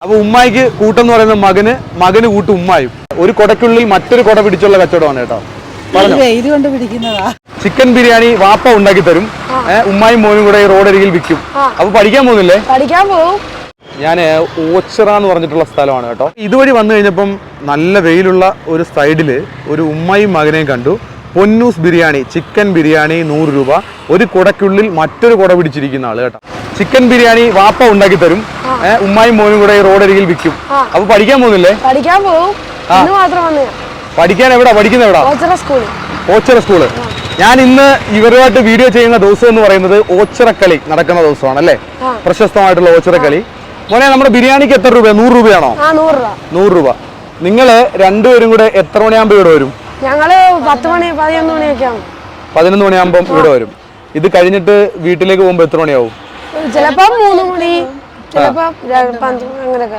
അപ്പൊ ഉമ്മായിക്ക് കൂട്ടെന്ന് പറയുന്ന മകന് കൂട്ട് ഉമ്മായും. ഒരു കൊടക്കുള്ളിൽ മറ്റൊരു കൊട പിടിച്ചുള്ള കച്ചവടമാണ് കേട്ടോ. ചിക്കൻ ബിരിയാണി വാപ്പ ഉണ്ടാക്കി തരും, ഉമ്മായും മോനും കൂടെ റോഡരികിൽ വിൽക്കും. അപ്പൊ പഠിക്കാൻ പോകുന്നില്ലേ? പഠിക്കാൻ പോകും. ഞാൻ ഓച്ചിറ എന്ന് പറഞ്ഞിട്ടുള്ള സ്ഥലമാണ് കേട്ടോ. ഇതുവഴി വന്നു കഴിഞ്ഞപ്പം നല്ല വെയിലുള്ള ഒരു സൈഡില് ഒരു ഉമ്മയും മകനെയും കണ്ടു. പൊന്നൂസ് ബിരിയാണി, ചിക്കൻ ബിരിയാണി 100 രൂപ. ഒരു കുടക്കുള്ളിൽ മറ്റൊരു കുട പിടിച്ചിരിക്കുന്ന ആള് കേട്ടോ. ചിക്കൻ ബിരിയാണി വാപ്പ ഉണ്ടാക്കി തരും, ഉമ്മായും മോനും കൂടെ റോഡരികിൽ വിൽക്കും. അപ്പൊ പഠിക്കാൻ പോകുന്നില്ലേ? പഠിക്കാൻ പോകും. പഠിക്കാൻ എവിടാ പഠിക്കുന്ന? എവിടാ? ഓച്ചിറ സ്കൂള്. ഞാൻ ഇന്ന് ഇവരുമായിട്ട് വീഡിയോ ചെയ്യുന്ന ദിവസം എന്ന് പറയുന്നത് ഓച്ചിറക്കളി നടക്കുന്ന ദിവസമാണ് അല്ലേ? പ്രശസ്തമായിട്ടുള്ള ഓച്ചിറക്കളി. മോനെ, നമ്മുടെ ബിരിയാണിക്ക് എത്ര രൂപ? 100 രൂപയാണോ? 100 രൂപ. നിങ്ങള് രണ്ടുപേരും കൂടെ എത്ര മണിയാകുമ്പോ ഇവിടെ വരും? ഞങ്ങള് 10 മണി 11 മണിയൊക്കെ ആവും. 11 മണിയാകുമ്പം ഇവിടെ വരും. ഇത് കഴിഞ്ഞിട്ട് വീട്ടിലേക്ക് പോകുമ്പോ എത്ര മണിയാവും? ചിലപ്പോ 3 മണി, ചിലപ്പോ 5 അങ്ങനെയൊക്കെ.